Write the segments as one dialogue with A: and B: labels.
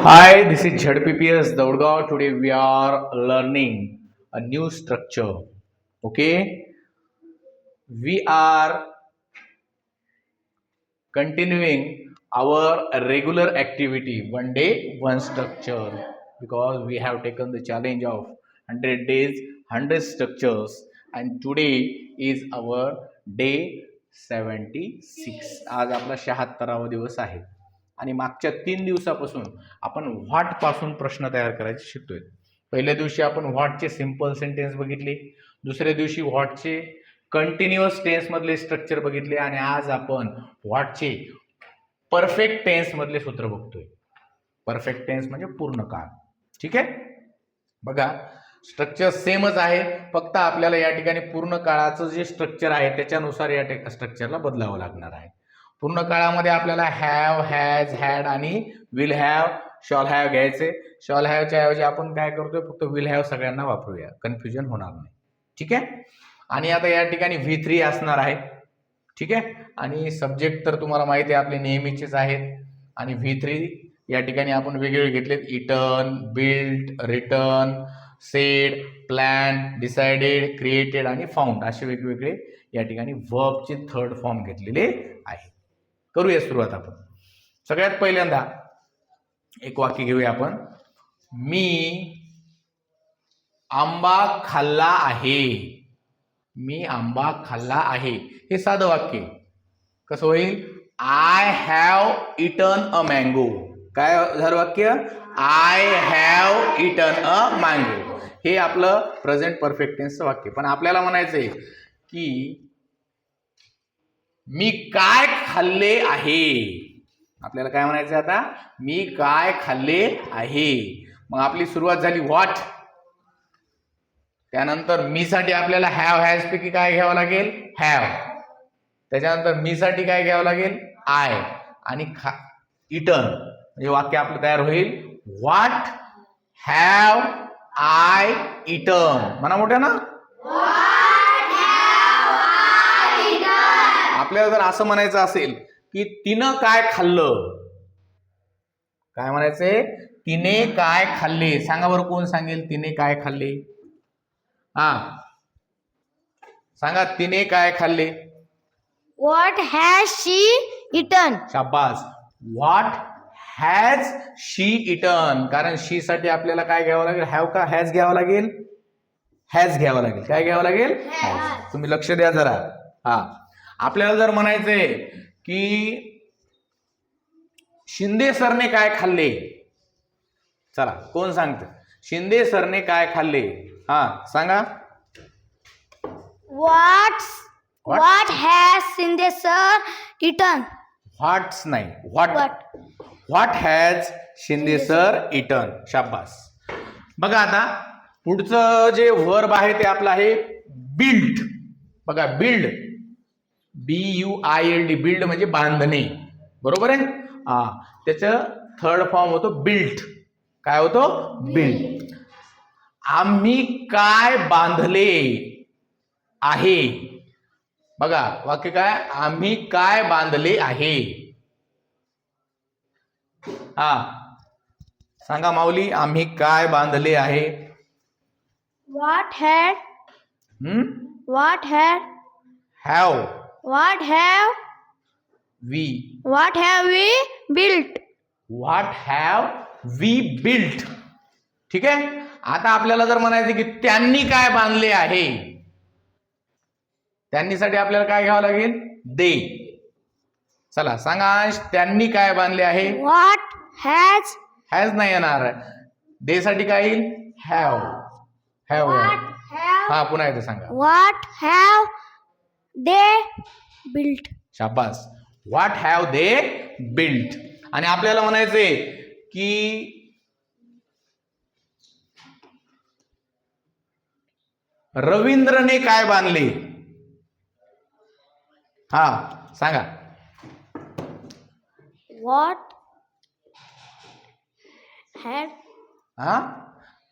A: Hi, this is ZPPS Daudgaon. Today we are learning a new structure. Okay, we are continuing our regular activity, one day, one structure, because we have taken the challenge of 100 days, 100 structures, and today is our day 76. आज आपला 76वा दिवस आहे आणि मागच्या 3 दिवसापासून आपण what पासून प्रश्न तयार करायचे शिकतोय. पहिल्या दिवशी आपण व्हॉटचे सिंपल सेंटेन्स बघितले, दुसऱ्या दिवशी व्हॉटचे कंटिन्युअस टेन्स मधले स्ट्रक्चर बघितले आणि आज आपण व्हॉटचे परफेक्ट टेन्स मधले सूत्र बघतोय. परफेक्ट टेन्स म्हणजे पूर्ण काळ. ठीक आहे, बघा स्ट्रक्चर सेमच आहे, फक्त आपल्याला या ठिकाणी पूर्ण काळाचं जे स्ट्रक्चर आहे त्याच्यानुसार या स्ट्रक्चरला बदलावं लागणार आहे. पूर्ण काळामध्ये आपल्याला हॅव, हॅज, हॅड आणि विल हॅव, शॉल हॅव घ्यायचे. शॉल हॅवच्या ऐवजी आपण काय करतोय, फक्त विल हॅव सगळ्यांना वापरूया, कन्फ्युजन होणार नाही. ठीक आहे, आणि आता या ठिकाणी V3 असणार आहे. ठीक आहे, आणि सब्जेक्ट तर तुम्हाला माहिती आहे आपले नेहमीचेच आहेत. आणि V3 या ठिकाणी आपण वेगवेगळे घेतलेत, eaten, built, return, sed, plan, decided, created आणि फाउंड असे वेगवेगळे या ठिकाणी वर्बचे थर्ड फॉर्म घेतलेले आहे. करूया सुरुवात आपण. सगळ्यात पहिल्यांदा एक वाक्य घेऊया आपण. मी आंबा खाल्ला आहे. मी आंबा खाल्ला आहे हे साधं वाक्य. कसं होईल? I have eaten a mango. काय झालं वाक्य? I have eaten a mango. हे आपलं प्रेझेंट परफेक्ट टेन्सचं वाक्य. पण आपल्याला म्हणायचंय की मी काय खाल्ले आहे. आपल्याला काय म्हणायचं आता? मी काय खाल्ले आहे. मग आपली सुरुवात झाली व्हॉट. त्यानंतर मी साठी आपल्याला हॅव, हॅज पैकी काय घ्यावं लागेल? हॅव. त्याच्यानंतर मी साठी काय घ्यावं लागेल? आय. आणि इटन म्हणजे वाक्य आपलं तयार होईल. What have I eaten. म्हणा मोठ्या ना. आपल्याला जर असं म्हणायचं असेल की तिनं काय खाल्लं, काय म्हणायचंय? तिने काय खाल्ले. सांगा बरं, कोण सांगेल तिने काय खाल्ले? हा सांगा, तिने काय खाल्ले?
B: What has she eaten?
A: शाबास. What has she eaten. कारण शी साठी आपल्याला काय घ्यावं लागेल? हॅव का हॅज घ्यावं लागेल? हॅज घ्यावं लागेल. काय घ्यावं लागेल? हॅज. तुम्ही लक्ष द्या जरा. हा, आपल्याला जर म्हणायचंय की शिंदे सरने काय खाल्ले, चला कोण सांगतं? शिंदे सरने काय खाल्ले? हा सांगा.
B: What has Shinde sir eaten?
A: व्हॉट्स नाही, what has Shinde sir eaten. शाबास. बघा आता पुढचं जे वर्ब आहे ते आपलं आहे बिल्ड. बघा बिल्ड, BUILD. बिल्ड म्हणजे बांधणे, बरोबर आहे. हा, त्याचं थर्ड फॉर्म होतो बिल्ट. काय होतो? बिल्ट. आम्ही काय बांधले आहे. बघा वाक्य काय? आम्ही काय बांधले आहे. हा सांगा माऊली, आम्ही काय बांधले आहे.
B: What have we built?
A: What have we built. ठीक आहे. आता आपल्याला जर म्हणायचं की त्यांनी काय बांधले आहे, त्यांनी साठी आपल्याला काय घ्यावं लागेल? दे. चला सांगा, त्यांनी काय बांधले आहे.
B: What has
A: हॅज नाही येणार. दे साठी काय येईल? हॅव. हॅव. हा पुन्हा एकदा सांगा.
B: What have they built?
A: शाबास. What have they built. आणि आपल्याला म्हणायचंय की रवींद्रने काय बांधले. हा सांगा.
B: What had
A: हा,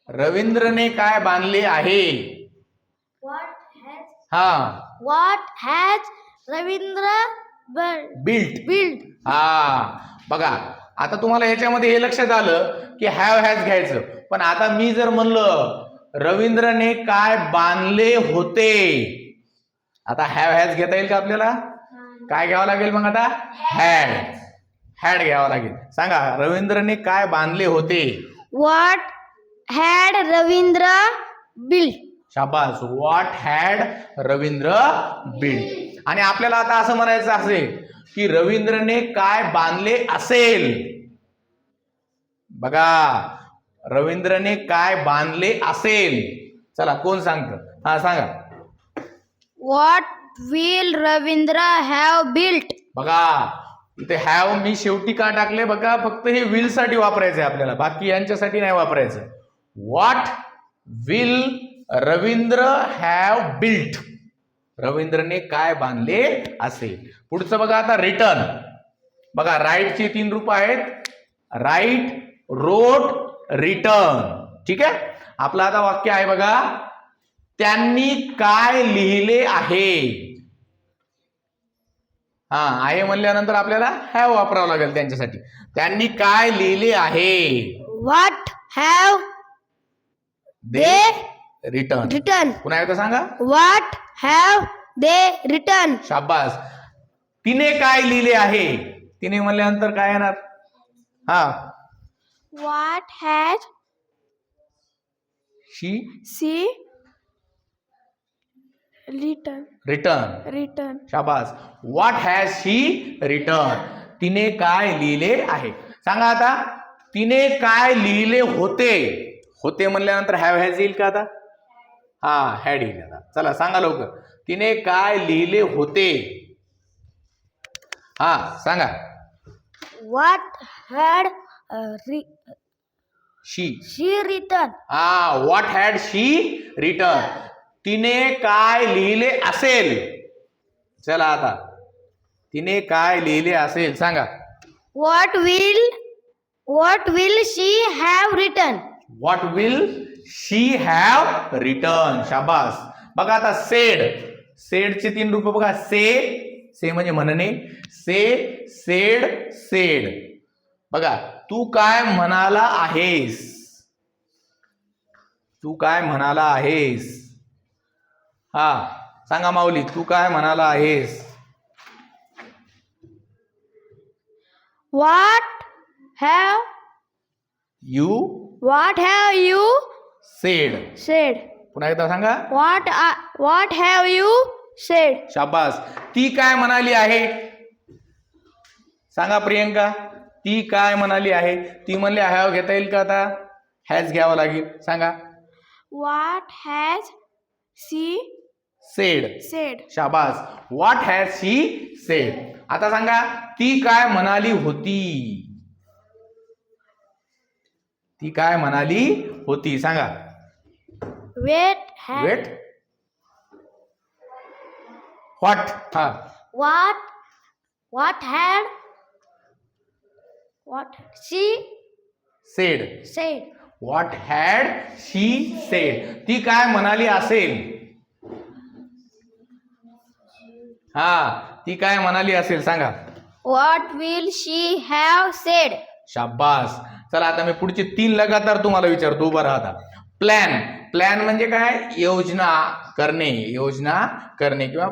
A: रवींद्रने काय बांधले आहे.
B: What has Ravindra
A: built.
B: built?
A: हा बघा, आता तुम्हाला ह्याच्यामध्ये हे लक्षात आलं की हॅव हॅज घ्यायचं, पण आता मी जर म्हणलं रवींद्रने काय बांधले होते, आता हॅव हॅज घेता येईल का आपल्याला? काय घ्यावं लागेल मग आता? हॅड. हॅड घ्यावं लागेल. सांगा रवींद्रने काय बांधले होते?
B: What had Ravindra built?
A: शाबास. What had Ravindra build. आणि आपल्याला आता असं म्हणायचं असेल की रवींद्रने काय बांधले असेल. बघा, रवींद्रने काय बांधले असेल. चला कोण सांगतं? हा सांगा.
B: What will Ravindra have built?
A: बघा इथे हॅव मी शेवटी का टाकले बघा, फक्त हे विल साठी वापरायचं आहे आपल्याला, बाकी यांच्यासाठी नाही वापरायचं. What will Ravindra have built. रवींद्रने काय बांधले असेल. पुढचं बघा आता रिटर्न. बघा राईटचे 3 रूप आहेत, राईट, रोट, रिटर्न. ठीक आहे. आपलं आता वाक्य आहे बघा, त्यांनी काय लिहिले आहे. हा आहे म्हणल्यानंतर आपल्याला हॅव वापरावं लागेल त्यांच्यासाठी. त्यांनी काय लिहिले आहे.
B: What have
A: they return.
B: written?
A: पुन्हा एकदा सांगा.
B: What have they written?
A: शाबास. तिने काय लिहिले आहे. तिने म्हणल्यानंतर काय येणार? हा
B: What has
A: she
B: she written?
A: Return. शाबास. What has she return. तिने काय लिहिले आहे. सांगा आता तिने काय लिहिले होते. होते म्हणल्यानंतर हॅव हॅज येईल का आता? हा हॅड येईल आता. चला सांगा लवकर. तिने काय लिहिले होते. हा सांगा.
B: What had
A: she.
B: she written?
A: हा व्हॉट हॅड शी रिटर्न. तिने काय लिहिले असेल. चला आता तिने काय लिहिले असेल सांगा.
B: What will she have written?
A: What will she have return. शाबास. बघा आता सेड. सेडचे 3 रूप बघा. से म्हणजे म्हणणे. Sed, sed. बघा तू काय म्हणाला आहेस. तू काय म्हणाला आहेस. हा सांगा माऊली, तू काय म्हणाला आहेस.
B: What have
A: you
B: you
A: sed.
B: said?
A: पुन्हा एकदा सांगा.
B: What have you said?
A: शाबास. ती काय म्हणाली आहे. सांगा प्रियंका, ती काय म्हणाली आहे. ती म्हणली हॅव घेता येईल का आता? हॅज घ्यावं लागेल. सांगा.
B: What has she
A: sed.
B: said?
A: शाबास. What has she sed. आता सांगा ती काय म्हणाली होती. ती काय म्हणाली होती. सांगा.
B: Wait.
A: वेट. व्हॉट. हा
B: What had she
A: sed.
B: said?
A: What had she sed. ती काय म्हणाली असेल. हा ती काय म्हणाली असेल. सांगा.
B: What will she have said?
A: शाबास. चला आता मी पुढचे 3 लगातार तुम्हाला विचारतो. उभा राहता. प्लॅन म्हणजे काय? योजना करणे किंवा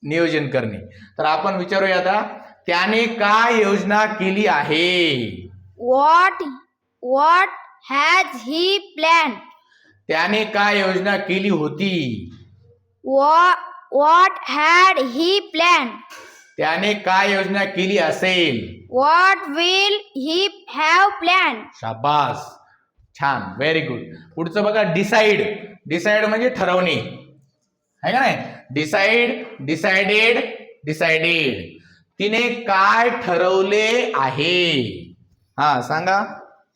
A: नियोजन करणे. तर आपण विचारूया आता, त्याने काय योजना केली आहे.
B: What has he planned?
A: त्याने काय योजना केली होती.
B: What had he planned?
A: त्याने काय योजना केली असेल.
B: What will he have planned?
A: शाबास. छान. Very good. पुढचं बघा. डिसाइड म्हणजे ठरवणे आहे का नाही. डिसाइडेड. तिने काय ठरवले आहे. हा सांगा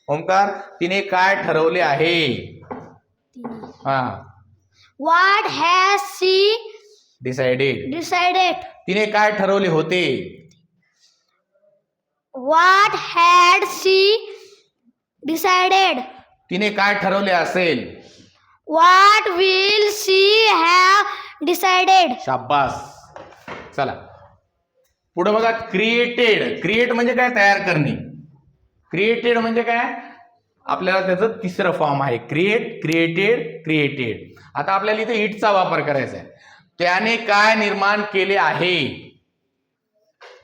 A: ओमकार. तिने काय ठरवले आहे. हा
B: What has she
A: डिसाइडेड. तिने काय ठरवले होते.
B: What had she decided?
A: तिने काय ठरवले असेल.
B: What will she have decided?
A: शाबास. चला पुढे बघा. क्रिएट म्हणजे काय? तयार करणे. क्रिएटेड म्हणजे काय, आपल्याला त्याचं तिसरं फॉर्म आहे क्रिएट, क्रिएटेड, क्रिएटेड. आता आपल्याला इथे इटचा वापर करायचा आहे. त्याने काय निर्माण केले आहे,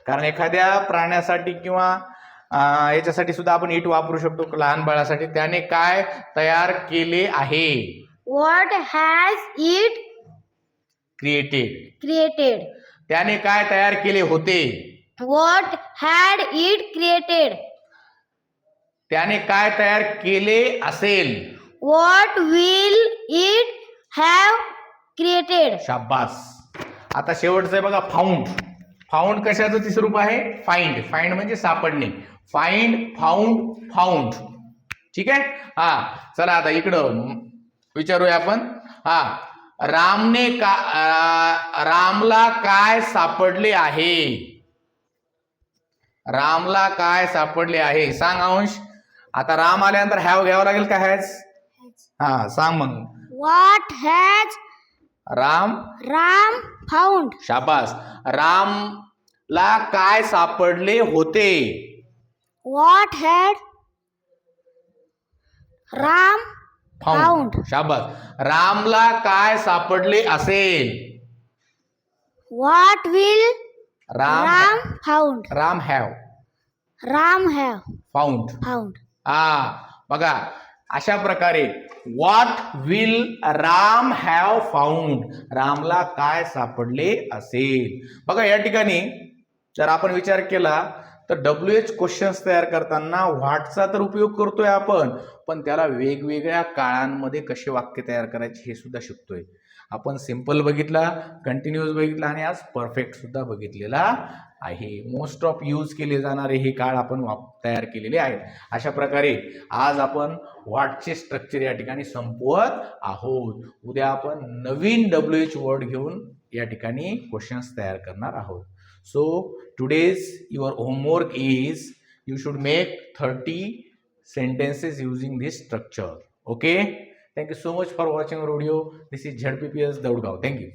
A: कारण एखाद्या प्राण्यासाठी किंवा याच्यासाठी सुद्धा आपण इट वापरू शकतो लहान बाळासाठी. त्याने काय तयार केले आहे,
B: What has it
A: created.
B: created?
A: त्याने काय तयार केले होते,
B: What had it created?
A: त्याने काय तयार केले असेल,
B: What will it have created?
A: शाबास. आता शेवटचं आहे बघा फाउंड. फाउंड कशाचं तिसरं रूप आहे, फाइंड. फाइंड म्हणजे सापडणे. Find, found, found. ठीक आहे. हा चला आता इकडं विचारूया आपण. हा रामला काय सापडले आहे, रामला काय सापडले आहे, सांग अंश. आता राम आल्यानंतर हॅव घ्यावं लागेल का हॅज. हा सांग मग.
B: What has
A: Ram
B: Ram found?
A: शाबास. रामला काय सापडले होते,
B: What had Ram
A: found.
B: found?
A: शाबास. रामला काय सापडले असेल,
B: What will
A: Ram
B: Ram found?
A: Ram have
B: Ram have
A: found.
B: found.
A: बघा अशा प्रकारे what will Ram have found, रामला काय सापडले असेल. बघा या ठिकाणी जर आपण विचार केला तर WH क्वेश्चन्स तयार करताना व्हॉटचा तर उपयोग करतोय आपण, पण त्याला वेगवेगळ्या काळांमध्ये कसे वाक्य तयार करायचे हे सुद्धा शिकतोय आपण. सिंपल बघितला, कंटिन्युअस बघितला आणि आज परफेक्ट सुद्धा बघितलेला आहे. मोस्ट ऑफ यूज केले जाणारे हे काळ आपण तयार केलेले आहेत. अशा प्रकारे आज आपण व्हॉटचे स्ट्रक्चर या ठिकाणी संपवत आहोत. उद्या आपण नवीन WH वर्ड घेऊन या ठिकाणी क्वेश्चन्स तयार करणार आहोत. So today's your homework is you should make 30 sentences using this structure. Okay? Thank you so much for watching our video. This is ZPPS Daudgaon. Thank you.